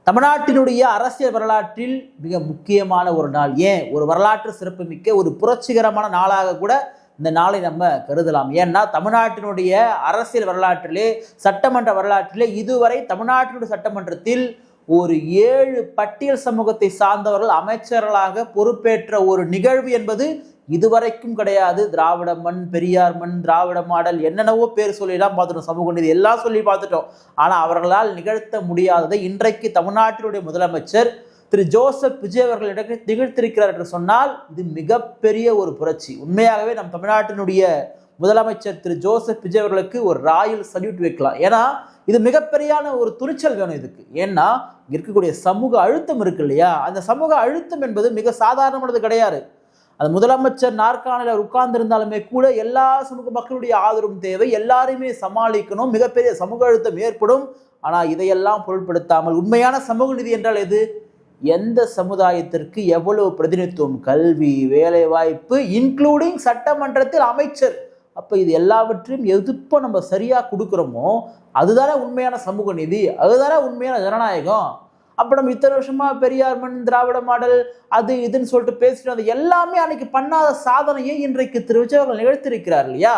தமிழ்நாட்டினுடைய அரசியல் வரலாற்றில் மிக முக்கியமான ஒரு நாள். ஏன் ஒரு வரலாற்று சிறப்புமிக்க ஒரு புரட்சிகரமான நாளாக கூட இந்த நாளை நம்ம கருதலாம். ஏன்னா தமிழ்நாட்டினுடைய அரசியல் வரலாற்றிலே, சட்டமன்ற வரலாற்றிலே இதுவரை தமிழ்நாட்டினுடைய சட்டமன்றத்தில் ஒரு 7 பட்டியல் சமூகத்தை சார்ந்தவர்கள் அமைச்சர்களாக பொறுப்பேற்ற ஒரு நிகழ்வு என்பது இதுவரைக்கும் கிடையாது. திராவிட மண், பெரியார் மண், திராவிட மாடல், என்னென்னவோ பேர் சொல்லிலாம் பார்த்துட்டோம், சமூக நீதி எல்லாம் சொல்லி பார்த்துட்டோம். ஆனால் அவர்களால் நிகழ்த்த முடியாததை இன்றைக்கு தமிழ்நாட்டினுடைய முதலமைச்சர் திரு ஜோசப் விஜய் அவர்கள் நிகழ்த்திருக்கிறார் என்று சொன்னால் இது மிகப்பெரிய ஒரு புரட்சி. உண்மையாகவே நம் தமிழ்நாட்டினுடைய முதலமைச்சர் திரு ஜோசப் விஜய் அவர்களுக்கு ஒரு ராயல் சல்யூட் வைக்கலாம். ஏன்னா இது மிகப்பெரியான ஒரு துணிச்சல் வேணும் இதுக்கு. ஏன்னா இருக்கக்கூடிய சமூக அழுத்தம் இருக்கு இல்லையா, அந்த சமூக அழுத்தம் என்பது மிக சாதாரணமானது கிடையாது. அது முதலமைச்சர் நாற்காலியில் உட்கார்ந்து இருந்தாலுமே கூட எல்லா சமூக மக்களுடைய ஆதரவும் தேவை, எல்லாரையுமே சமாளிக்கணும், மிகப்பெரிய சமூக அழுத்தம் ஏற்படும். ஆனால் இதையெல்லாம் பொருட்படுத்தாமல் உண்மையான சமூக நீதி என்றால் எது, எந்த சமுதாயத்திற்கு எவ்வளவு பிரதிநிதித்துவம், கல்வி, வேலை வாய்ப்பு, இன்க்ளூடிங் சட்டமன்றத்தில் அமைச்சர், அப்போ இது எல்லாவற்றையும் எதிர்ப்ப நம்ம சரியா கொடுக்குறோமோ அதுதானே உண்மையான சமூக நீதி, அதுதானே உண்மையான ஜனநாயகம். அப்போ நம்ம இத்தனை வருஷமா பெரியார் மண், திராவிட மாடல், அது இதுன்னு சொல்லிட்டு பேசிட்டு அது எல்லாமே அன்னைக்கு பண்ணாத சாதனையை இன்றைக்கு திரு விஜய் அவர்கள் நிகழ்த்திருக்கிறார் இல்லையா.